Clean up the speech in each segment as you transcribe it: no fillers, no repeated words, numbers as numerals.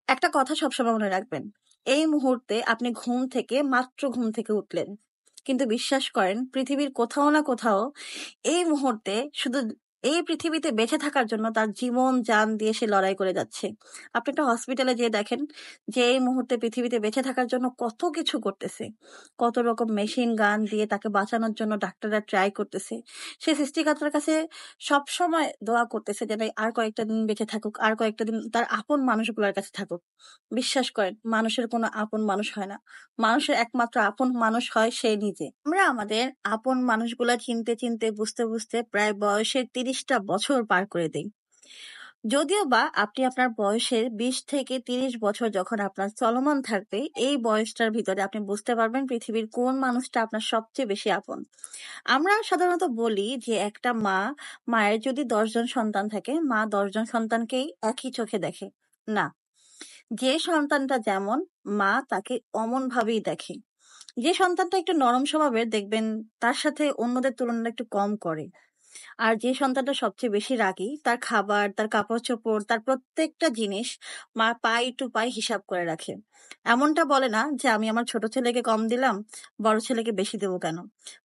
একটা কথা সবসময় মনে রাখবেন। এই মুহূর্তে আপনি মাত্র ঘুম থেকে উঠলেন। কিন্তু বিশ্বাস করেন পৃথিবীর কোথাও না কোথাও এই মুহূর্তে শুধু এই পৃথিবীতে বেঁচে থাকার জন্য তার জীবন জান দিয়ে সে লড়াই করে যাচ্ছে। আপনি একটা হসপিটালে যেয়ে দেখেন যে এই মুহূর্তে পৃথিবীতে বেঁচে থাকার জন্য কত কিছু করতেছে। কত রকম মেশিন গান দিয়ে তাকে বাঁচানোর জন্য ডাক্তাররা ট্রাই করতেছে। সে সৃষ্টিকর্তার কাছে সবসময় দোয়া করতেছে যেন আর কয়েকটা দিন বেঁচে থাকুক, আর কয়েকটা দিন তার আপন মানুষগুলোর কাছে থাকুক। বিশ্বাস করেন মানুষের কোনো আপন মানুষ হয় না। মানুষের একমাত্র আপন মানুষ হয় সে নিজে। আমরা আমাদের আপন মানুষগুলা চিনতে চিনতে বুঝতে বুঝতে প্রায় বয়সের ৩০টা বছর পার করে দিই। যদিও বা আপনি আপনার বয়সের ২০ থেকে ৩০ বছর যখন আপনার চলমান থাকবে, এই বয়সটার ভিতরে আপনি বুঝতে পারবেন পৃথিবীর কোন মানুষটা আপনার সবচেয়ে বেশি আপন। আমরা সাধারণত বলি যে একটা মায়ের যদি ১০ জন সন্তান থাকে, মা ১০ জন সন্তানকেই একই চোখে দেখে না। যে সন্তানটা যেমন মা তাকে অমন ভাবেই দেখে। যে সন্তানটা একটু নরম স্বভাবের দেখবেন তার সাথে অন্যদের তুলনায় একটু কম করে। আর যে সন্তানটা সবচেয়ে বেশি রাগী তার খাবার, তার কাপড়-চোপড়, তার প্রত্যেকটা জিনিস মা পাই টু পাই হিসাব করে রাখে। এমনটা বলে না যে আমি আমার ছোট ছেলেকে কম দিলাম, বড় ছেলেকে বেশি দেবো কেন?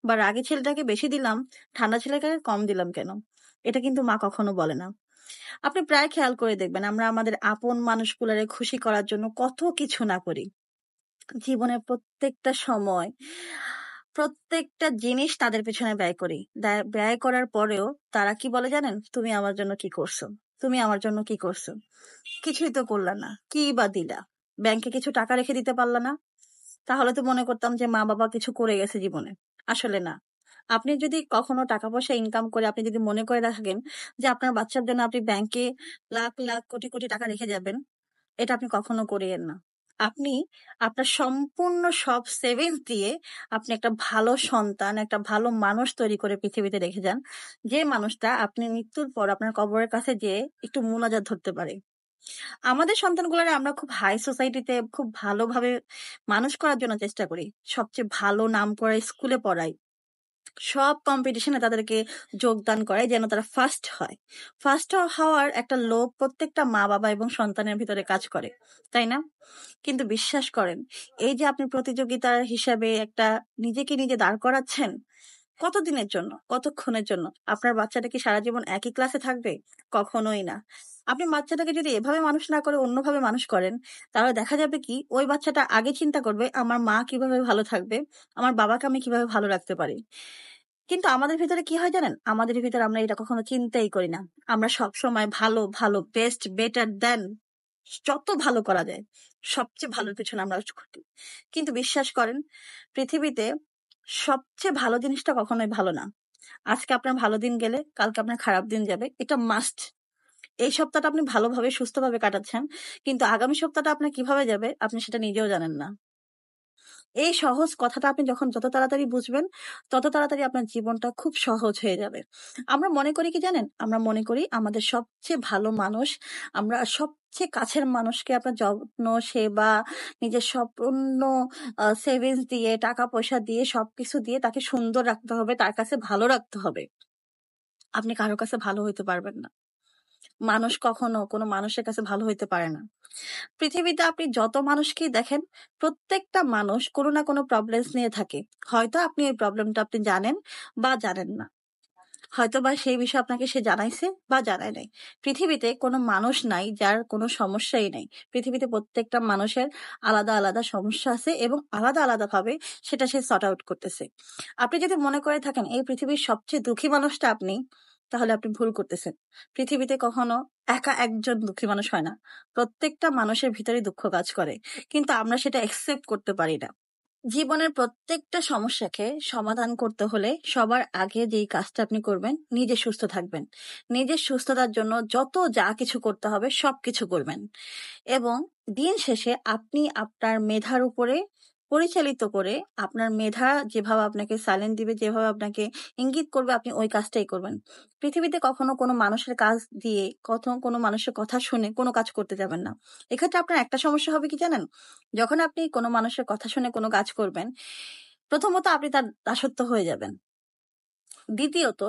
বা রাগী ছেলেটাকে বেশি দিলাম, ঠান্ডা ছেলেকে কম দিলাম কেন? এটা কিন্তু মা কখনো বলে না। আপনি প্রায় খেয়াল করে দেখবেন আমরা আমাদের আপন মানুষগুলারে খুশি করার জন্য কত কিছু না করি। জীবনের প্রত্যেকটা সময়, প্রত্যেকটা জিনিস তাদের পেছনে ব্যয় করি। ব্যয় করার পরেও তারা কি বলে জানেন? তুমি আমার জন্য কি করছো? তুমি আমার জন্য কি করছো? কিছুই তো করলা না। কি বা দিলা? ব্যাংকে কিছু টাকা রেখে দিতে পারলা না? তাহলে তো মনে করতাম যে মা-বাবা কিছু করে গেছে জীবনে। আসলে না। আপনি যদি কখনো টাকা-পয়সা ইনকাম করে আপনি যদি মনে করে রাখেন যে আপনার বাচ্চার জন্য আপনি ব্যাংকে লাখ, লাখ কোটি, কোটি টাকা রেখে যাবেন, এটা আপনি কখনো করিয়েন না। আপনি আপনার সম্পূর্ণ সব সেভিংস দিয়ে আপনি একটা ভালো সন্তান, একটা ভালো মানুষ তৈরি করে পৃথিবীতে রেখে যান। যে মানুষটা আপনি মৃত্যুর পর আপনার কবরের কাছে যেয়ে একটু মোনাজাত ধরতে পারে। আমাদের সন্তানগুলোরে আমরা খুব হাই সোসাইটিতে খুব ভালোভাবে মানুষ করার জন্য চেষ্টা করি। সবচেয়ে ভালো নামকরা স্কুলে পড়াই। সব কম্পিটিশনে তাদেরকে যোগদান করাই যেন তারা ফার্স্ট হয়। ফার্স্ট হওয়ার একটা লোভ প্রত্যেকটা মা-বাবা এবং সন্তানের ভিতরে কাজ করে। তাই না? কিন্তু বিশ্বাস করেন, এই যে আপনি প্রতিযোগিতার হিসাবে একটা নিজেকে নিজে দাঁড় করাচ্ছেন, কতদিনের জন্য? কতক্ষণের জন্য? আপনার বাচ্চাটা কি সারা জীবন একই ক্লাসে থাকবে? কখনোই না। আপনি বাচ্চাটাকে যদি এভাবে মানুষ না করে অন্যভাবে মানুষ করেন, তাহলে দেখা যাবে কি ওই বাচ্চাটা আগে চিন্তা করবে আমার মা কিভাবে ভালো থাকবে, আমার বাবাকে আমি কিভাবে ভালো রাখতে পারি। কিন্তু আমাদের ভিতরে কি হয় জানেন? আমাদের ভিতরে আমরা এটা কখনো চিন্তাই করি না। আমরা সবসময় ভালো, ভালো, বেস্ট, বেটার দ্যান যত ভালো করা যায়, সবচেয়ে ভালোর পেছনে আমরা ছুটি। কিন্তু বিশ্বাস করেন, পৃথিবীতে সবচেয়ে ভালো জিনিসটা কখনোই ভালো না। আজকে আপনার ভালো দিন গেলে, কালকে আপনার খারাপ দিন যাবে। এটা মাস্ট। এই সপ্তাহটা আপনি ভালোভাবে সুস্থভাবে কাটাচ্ছেন। কিন্তু আগামী সপ্তাহটা আপনার কিভাবে যাবে আপনি সেটা নিজেও জানেন না। এই সহজ কথাটা আপনি যত তাড়াতাড়ি বুঝবেন, তত তাড়াতাড়ি আপনার জীবনটা খুব সহজ হয়ে যাবে। আমরা মনে করি কি জানেন? আমরা মনে করি আমাদের সবচেয়ে ভালো মানুষ, আমরা সবচেয়ে কাছের মানুষকে আপনার যত্ন, সেবা, নিজের সম্পূর্ণ সেভিংস দিয়ে, টাকা-পয়সা দিয়ে, সবকিছু দিয়ে তাকে সুন্দর রাখতে হবে, তার কাছে ভালো রাখতে হবে। আপনি কারো কাছে ভালো হইতে পারবেন না। মানুষ কখনো কোনো মানুষের কাছে ভালো হইতে পারে না। পৃথিবীতে আপনি যত মানুষকেই দেখেন, প্রত্যেকটা মানুষ কোনো না কোনো প্রবলেমস নিয়ে থাকে। হয়তো আপনি এই প্রবলেমটা আপনি জানেন বা জানেন না। হয়তোবা সেই বিষয়ে আপনাকে সে জানাইছে বা জানায় নাই। পৃথিবীতে কোনো মানুষ নাই যার কোনো সমস্যাই নাই। পৃথিবীতে প্রত্যেকটা মানুষের আলাদা, আলাদা সমস্যা আছে এবং আলাদা, আলাদাভাবে সেটা সে সর্ট আউট করতেছে। আপনি যদি মনে করে থাকেন এই পৃথিবীর সবচেয়ে দুঃখী মানুষটা আপনি, তাহলে আপনি ভুল করতেছেন। পৃথিবীতে কখনো একা একজন দুঃখী মানুষ হয় না। প্রত্যেকটা মানুষের ভিতরেই দুঃখ কাজ করে। কিন্তু আমরা সেটা অ্যাকসেপ্ট করতে পারি না। জীবনের প্রত্যেকটা সমস্যাকে সমাধান করতে হলে সবার আগে যেই কাজটা আপনি করবেন, নিজে সুস্থ থাকবেন। নিজের সুস্থতার জন্য যত যা কিছু করতে হবে সবকিছু করবেন। এবং দিন শেষে আপনি আপনার মেধার উপরে পরিচালিত করে আপনার মেধা যেভাবে আপনাকে সাইলেন্ট দিবে, যেভাবে আপনাকে ইঙ্গিত করবে আপনি ওই কাজটাই করবেন। পৃথিবীতে কখনো কোনো মানুষের কাজ দিয়ে, কখনো কোনো মানুষের কথা শুনে কোনো কাজ করতে যাবেন না। এক্ষেত্রে আপনার একটা সমস্যা হবে কি জানেন? যখন আপনি কোনো মানুষের কথা শুনে কোনো কাজ করবেন, প্রথমত আপনি তার দাসত্ব হয়ে যাবেন। দ্বিতীয়ত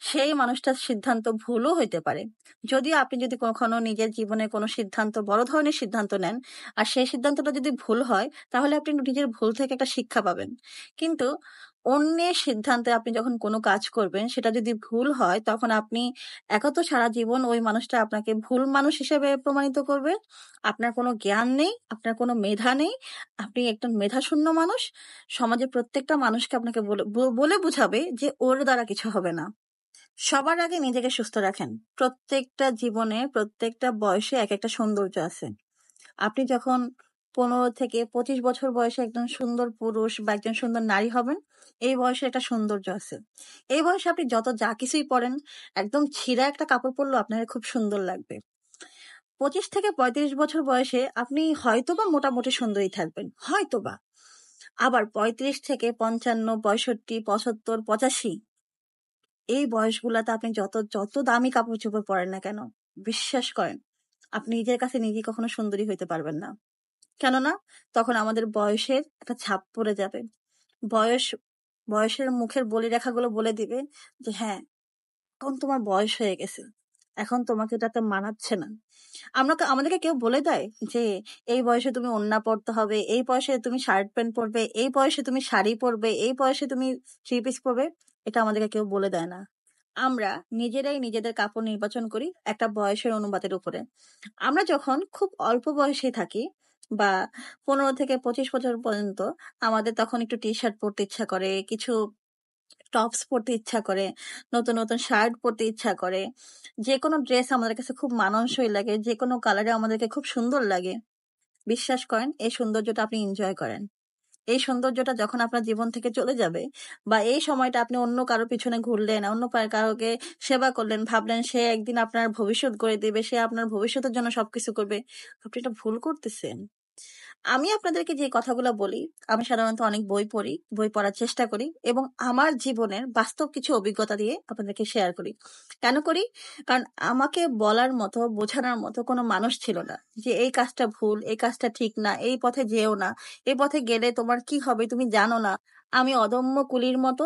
সেই মানুষটার সিদ্ধান্ত ভুলও হইতে পারে। যদিও আপনি যদি কখনো নিজের জীবনে কোনো সিদ্ধান্ত, বড় ধরনের সিদ্ধান্ত নেন, আর সেই সিদ্ধান্তটা যদি ভুল হয়, তাহলে আপনি নিজের ভুল থেকে একটা শিক্ষা পাবেন। কিন্তু অন্যের সিদ্ধান্তে আপনি যখন কোনো কাজ করবেন, সেটা যদি ভুল হয়, তখন আপনি একে তো সারা জীবন ওই মানুষটা আপনাকে ভুল মানুষ হিসেবে প্রমাণিত করবে। আপনার কোনো জ্ঞান নেই, আপনার কোনো মেধা নেই, আপনি একটা মেধাশূন্য মানুষ। সমাজের প্রত্যেকটা মানুষকে আপনাকে বলে বুঝাবে যে ওর দ্বারা কিছু হবে না। সবার আগে নিজেকে সুস্থ রাখেন। প্রত্যেকটা জীবনে, প্রত্যেকটা বয়সে এক একটা সৌন্দর্য আছে। আপনি যখন 15 থেকে 25 বছর বয়সে একজন সুন্দর পুরুষ বা একজন সুন্দর নারী হবেন, এই বয়সে একটা সৌন্দর্য আছে। এই বয়সে আপনি যত যা কিছুই পরেন, একদম ছিঁড়া একটা কাপড় পরলেও আপনার খুব সুন্দর লাগবে। 25 থেকে 35 বছর বয়সে আপনি হয়তোবা মোটামুটি সুন্দরী থাকবেন, হয়তোবা। আবার 35 থেকে 55, 65, 75, 85 এই বয়সগুলাতে আপনি যত দামি কাপড় চোপড় পরেন না কেন, বিশ্বাস করেন আপনি নিজের কাছে নিজে কখনো সুন্দরী হইতে পারবেন না। কেননা তখন আমাদের বয়সের একটা ছাপ পড়ে যাবে। বয়সের মুখের বলিরেখাগুলো বলে দিবে যে হ্যাঁ, এখন তোমার বয়স হয়ে গেছে, এখন তোমাকে এটাতে মানাচ্ছে না। আমাদেরকে কেউ বলে দেয় যে এই বয়সে তুমি ওড়না পরতে হবে, এই বয়সে তুমি শার্ট প্যান্ট পরবে, এই বয়সে তুমি শাড়ি পরবে, এই বয়সে তুমি থ্রি পিস পরবে? এটা আমাদেরকে কেউ বলে দেয় না। আমরা নিজেরাই নিজেদের কাপড় নির্বাচন করি একটা বয়সের অনুপাতের উপরে। আমরা যখন খুব অল্প বয়সে থাকি বা 15 থেকে 25 বছর পর্যন্ত, আমাদের তখন একটু টি শার্ট পরতে ইচ্ছা করে, কিছু টপস পরতে ইচ্ছা করে, নতুন নতুন শার্ট পরতে ইচ্ছা করে, যে কোনো ড্রেস আমাদের কাছে খুব মানানসই লাগে, যে কোনো কালারে আমাদেরকে খুব সুন্দর লাগে। বিশ্বাস করেন, এই সৌন্দর্যটা আপনি এনজয় করেন। এই সৌন্দর্যটা যখন আপনার জীবন থেকে চলে যাবে, বা এই সময়টা আপনি অন্য কারো পিছনে ঘুরলেন, অন্য কারোকে সেবা করলেন, ভাবলেন সে একদিন আপনার ভবিষ্যৎ গড়ে দিবে, সে আপনার ভবিষ্যতের জন্য সবকিছু করবে, আপনি এটা ভুল করতেছেন। আমি আপনাদেরকে যে কথাগুলো বলি, আমি সাধারণত অনেক বই পড়ি, বই পড়ার চেষ্টা করি, এবং আমার জীবনের বাস্তব কিছু অভিজ্ঞতা দিয়ে আপনাদেরকে শেয়ার করি। কেন করি? কারণ আমাকে বলার মতো, বোঝানোর মতো কোনো মানুষ ছিল না যে এই কাজটা ভুল, এই কাজটা ঠিক না, এই পথে যেও না, এই পথে গেলে তোমার কি হবে তুমি জানো না। আমি অদম্য কুলির মতো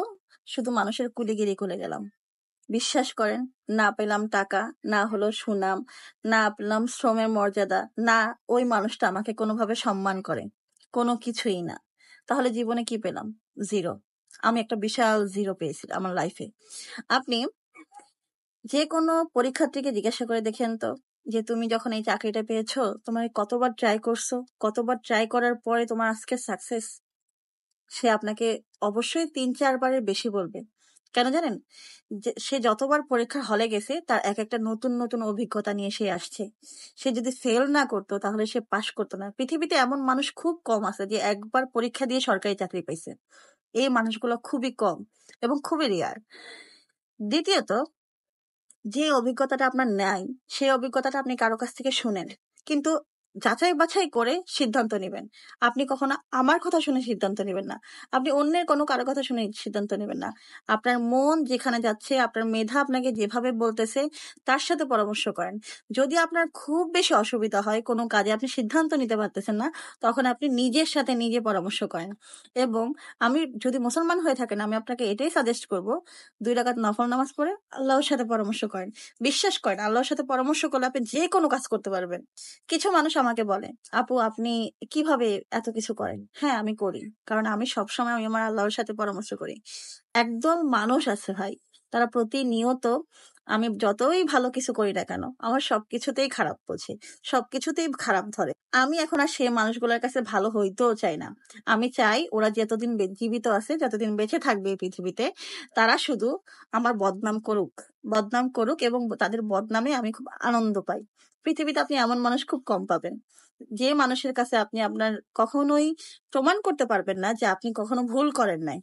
শুধু মানুষের কুলিগিরি করে গেলাম। বিশ্বাস করেন, না পেলাম টাকা, না হলো সুনাম, না পেলাম শ্রমের মর্যাদা, না ওই মানুষটা আমাকে কোনোভাবে সম্মান করে, কোনো কিছুই না। তাহলে জীবনে কি পেলাম? জিরো। আমি একটা বিশাল জিরো পেয়েছি আমার লাইফে। আপনি যে কোনো পরীক্ষার্থীকে জিজ্ঞাসা করে দেখেন তো, যে তুমি যখন এই চাকরিটা পেয়েছো, তোমার কতবার ট্রাই করছো, কতবার ট্রাই করার পরে তোমার আজকে সাকসেস? সে আপনাকে অবশ্যই 3-4 বারের বেশি বলবে। কেন জানেন? যে সে যতবার পরীক্ষার হলে গেছে, তার এক একটা নতুন নতুন অভিজ্ঞতা নিয়ে সে আসছে। সে যদি ফেল না করতো, তাহলে সে পাশ করতো না। পৃথিবীতে এমন মানুষ খুব কম আছে যে একবার পরীক্ষা দিয়ে সরকারি চাকরি পাইছে। এই মানুষগুলো খুবই কম এবং খুবই রেয়ার। দ্বিতীয়ত, যে অভিজ্ঞতাটা আপনার নাই, সেই অভিজ্ঞতাটা আপনি কারো কাছ থেকে শুনেন, কিন্তু যাচাই বাছাই করে সিদ্ধান্ত নেবেন। আপনি কখনো আমার কথা শুনে সিদ্ধান্ত নেবেন না, আপনি অন্যের কোনো কারো কথা শুনে সিদ্ধান্ত নেবেন না। আপনার মন যেখানে যাচ্ছে, আপনার মেধা আপনাকে যেভাবে বলতেছে, তার সাথে পরামর্শ করেন। যদি আপনার খুব বেশি অসুবিধা হয়, কোনো কাজে আপনি সিদ্ধান্ত নিতে পারতেছেন না, তখন আপনি নিজের সাথে নিজে পরামর্শ করেন। এবং আমি যদি মুসলমান হয়ে থাকেন, আমি আপনাকে এটাই সাজেস্ট করব, 2 রাকাত নফল নামাজ পড়ে আল্লাহর সাথে পরামর্শ করেন। বিশ্বাস করেন, আল্লাহর সাথে পরামর্শ করলে আপনি যে কোনো কাজ করতে পারবেন। কিছু মানুষ আমাকে বলে, আপু আপনি কিভাবে এত কিছু করেন? হ্যাঁ, আমি করি, কারণ আমি সবসময় আমার আল্লাহর সাথে পরামর্শ করি। একদল মানুষ আছে ভাই, তারা প্রতিনিয়ত, আমি যতই ভালো কিছু করি না কেন, আমার সবকিছুতেই খারাপ বোঝে, সবকিছুতেই খারাপ ধরে। আমি এখন আর সেই মানুষগুলোর কাছে ভালো হইতেও চাই না। আমি চাই ওরা যতদিন জীবিত আছে, যতদিন বেঁচে থাকবে এই পৃথিবীতে, তারা শুধু আমার বদনাম করুক, বদনাম করুক, এবং তাদের বদনামে আমি খুব আনন্দ পাই। পৃথিবীতে আপনি এমন মানুষ খুব কম পাবেন, যে মানুষের কাছে আপনি আপনার কখনোই প্রমাণ করতে পারবেন না যে আপনি কখনো ভুল করেন নাই।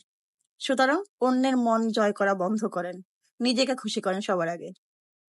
সুতরাং অন্যের মন জয় করা বন্ধ করেন, নিজেকে খুশি করেন সবার আগে।